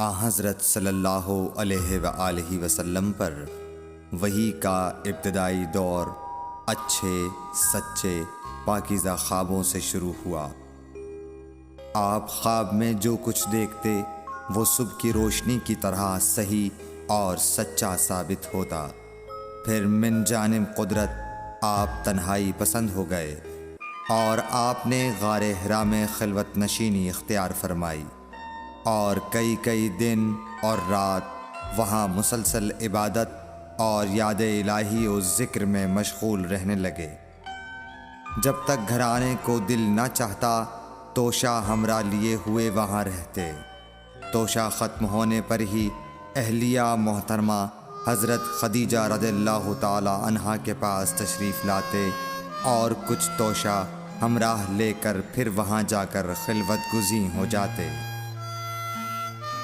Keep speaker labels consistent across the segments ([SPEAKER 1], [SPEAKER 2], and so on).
[SPEAKER 1] حضرت صلی اللہ علیہ وآلہ وسلم پر وحی کا ابتدائی دور اچھے سچے پاکیزہ خوابوں سے شروع ہوا۔ آپ خواب میں جو کچھ دیکھتے وہ صبح کی روشنی کی طرح صحیح اور سچا ثابت ہوتا۔ پھر من جانب قدرت آپ تنہائی پسند ہو گئے اور آپ نے غار حرا میں خلوت نشینی اختیار فرمائی اور کئی دن اور رات وہاں مسلسل عبادت اور یاد الہی و ذکر میں مشغول رہنے لگے۔ جب تک گھر آنے کو دل نہ چاہتا توشہ ہمراہ لیے ہوئے وہاں رہتے۔ توشہ ختم ہونے پر ہی اہلیہ محترمہ حضرت خدیجہ رضی اللہ تعالی عنہا کے پاس تشریف لاتے اور کچھ توشہ ہمراہ لے کر پھر وہاں جا کر خلوت گزین ہو جاتے۔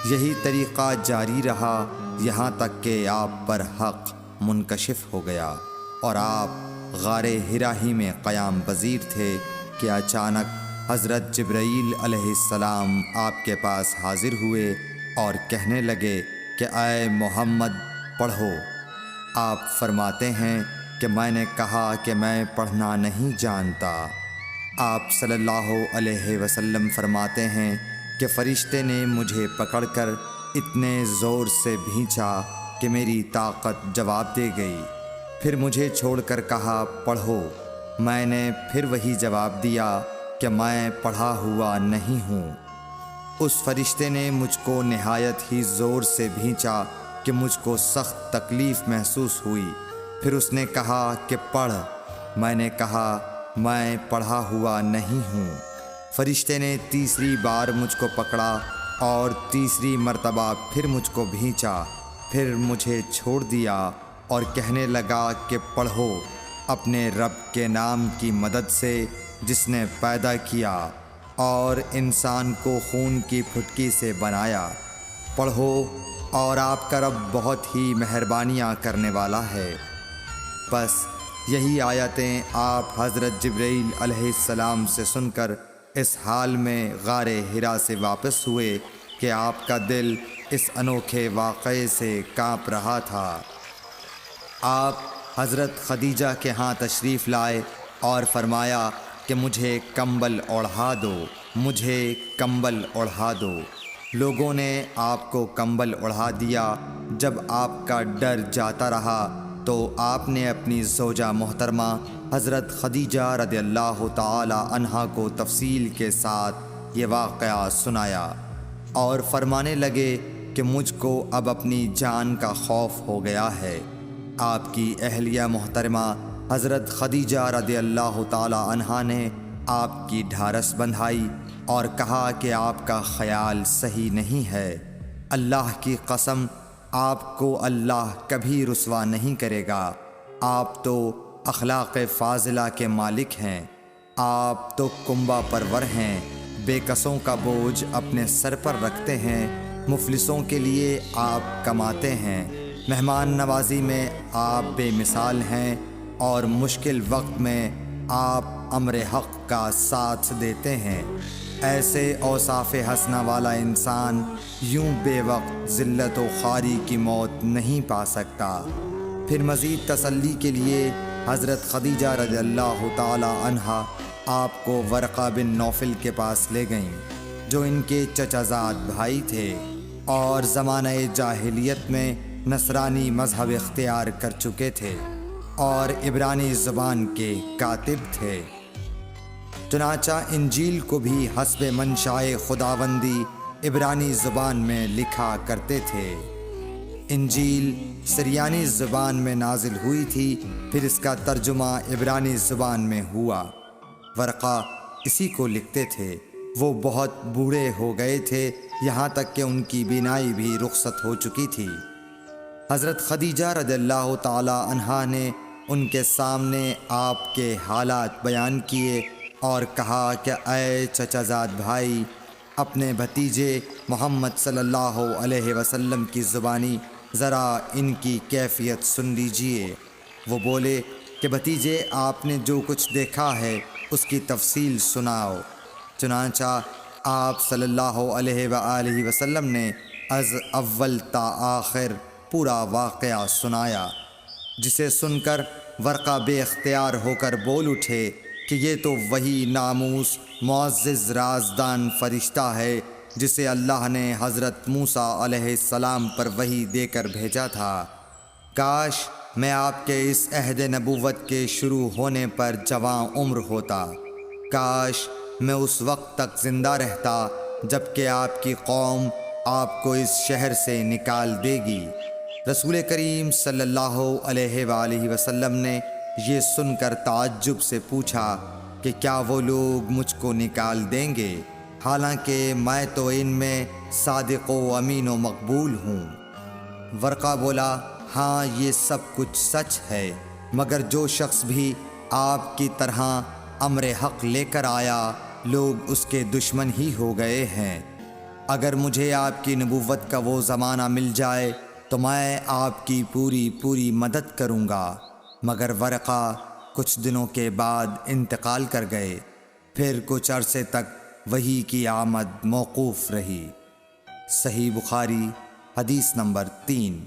[SPEAKER 1] یہی طریقہ جاری رہا یہاں تک کہ آپ پر حق منکشف ہو گیا اور آپ غار حرا ہی میں قیام پذیر تھے کہ اچانک حضرت جبرائیل علیہ السلام آپ کے پاس حاضر ہوئے اور کہنے لگے کہ اے محمد پڑھو۔ آپ فرماتے ہیں کہ میں نے کہا کہ میں پڑھنا نہیں جانتا۔ آپ صلی اللہ علیہ وسلم فرماتے ہیں کہ فرشتے نے مجھے پکڑ کر اتنے زور سے بھینچا کہ میری طاقت جواب دے گئی۔ پھر مجھے چھوڑ کر کہا پڑھو۔ میں نے پھر وہی جواب دیا کہ میں پڑھا ہوا نہیں ہوں۔ اس فرشتے نے مجھ کو نہایت ہی زور سے بھینچا کہ مجھ کو سخت تکلیف محسوس ہوئی۔ پھر اس نے کہا کہ پڑھ۔ میں نے کہا میں پڑھا ہوا نہیں ہوں۔ فرشتے نے تیسری بار مجھ کو پکڑا اور تیسری مرتبہ پھر مجھ کو بھینچا۔ پھر مجھے چھوڑ دیا اور کہنے لگا کہ پڑھو اپنے رب کے نام کی مدد سے جس نے پیدا کیا اور انسان کو خون کی پھٹکی سے بنایا۔ پڑھو اور آپ کا رب بہت ہی مہربانیاں کرنے والا ہے۔ بس یہی آیتیں آپ حضرت جبرائیل علیہ السلام سے سن کر اس حال میں غار حرا سے واپس ہوئے کہ آپ کا دل اس انوکھے واقعے سے کانپ رہا تھا۔ آپ حضرت خدیجہ کے ہاں تشریف لائے اور فرمایا کہ مجھے کمبل اوڑھا دو، مجھے کمبل اوڑھا دو۔ لوگوں نے آپ کو کمبل اوڑھا دیا۔ جب آپ کا ڈر جاتا رہا تو آپ نے اپنی زوجہ محترمہ حضرت خدیجہ رضی اللہ تعالی عنہا کو تفصیل کے ساتھ یہ واقعہ سنایا اور فرمانے لگے کہ مجھ کو اب اپنی جان کا خوف ہو گیا ہے۔ آپ کی اہلیہ محترمہ حضرت خدیجہ رضی اللہ تعالی عنہا نے آپ کی ڈھارس بندھائی اور کہا کہ آپ کا خیال صحیح نہیں ہے۔ اللہ کی قسم آپ کو اللہ کبھی رسوا نہیں کرے گا۔ آپ تو اخلاق فاضلہ کے مالک ہیں۔ آپ تو کنبہ پرور ہیں، بے کسوں کا بوجھ اپنے سر پر رکھتے ہیں، مفلسوں کے لیے آپ کماتے ہیں، مہمان نوازی میں آپ بے مثال ہیں اور مشکل وقت میں آپ امر حق کا ساتھ دیتے ہیں۔ ایسے اوصاف حسنہ والا انسان یوں بے وقت ذلت و خواری کی موت نہیں پا سکتا۔ پھر مزید تسلی کے لیے حضرت خدیجہ رضی اللہ تعالی عنہا آپ کو ورقہ بن نوفل کے پاس لے گئیں جو ان کے چچا زاد بھائی تھے اور زمانہ جاہلیت میں نصرانی مذہب اختیار کر چکے تھے اور عبرانی زبان کے کاتب تھے۔ چنانچہ انجیل کو بھی حسب منشائے خداوندی عبرانی زبان میں لکھا کرتے تھے۔ انجیل سریانی زبان میں نازل ہوئی تھی، پھر اس کا ترجمہ عبرانی زبان میں ہوا۔ ورقہ اسی کو لکھتے تھے۔ وہ بہت بوڑھے ہو گئے تھے، یہاں تک کہ ان کی بینائی بھی رخصت ہو چکی تھی۔ حضرت خدیجہ رضی اللہ تعالی عنہا نے ان کے سامنے آپ کے حالات بیان کیے اور کہا کہ اے چچا زاد بھائی، اپنے بھتیجے محمد صلی اللہ علیہ وسلم کی زبانی ذرا ان کی کیفیت سن لیجئے۔ وہ بولے کہ بھتیجے آپ نے جو کچھ دیکھا ہے اس کی تفصیل سناؤ۔ چنانچہ آپ صلی اللہ علیہ وآلہ وسلم نے از اول تا آخر پورا واقعہ سنایا، جسے سن کر ورقہ بے اختیار ہو کر بول اٹھے کہ یہ تو وہی ناموس معزز رازدان فرشتہ ہے جسے اللہ نے حضرت موسیٰ علیہ السلام پر وحی دے کر بھیجا تھا۔ کاش میں آپ کے اس عہد نبوت کے شروع ہونے پر جواں عمر ہوتا، کاش میں اس وقت تک زندہ رہتا جب کہ آپ کی قوم آپ کو اس شہر سے نکال دے گی۔ رسول کریم صلی اللہ علیہ وآلہ وسلم نے یہ سن کر تعجب سے پوچھا کہ کیا وہ لوگ مجھ کو نکال دیں گے، حالانکہ میں تو ان میں صادق و امین و مقبول ہوں۔ ورقہ بولا، ہاں یہ سب کچھ سچ ہے، مگر جو شخص بھی آپ کی طرح امر حق لے کر آیا لوگ اس کے دشمن ہی ہو گئے ہیں۔ اگر مجھے آپ کی نبوت کا وہ زمانہ مل جائے تو میں آپ کی پوری مدد کروں گا، مگر ورقہ کچھ دنوں کے بعد انتقال کر گئے، پھر کچھ عرصے تک وحی کی آمد موقوف رہی۔ صحیح بخاری حدیث نمبر 3۔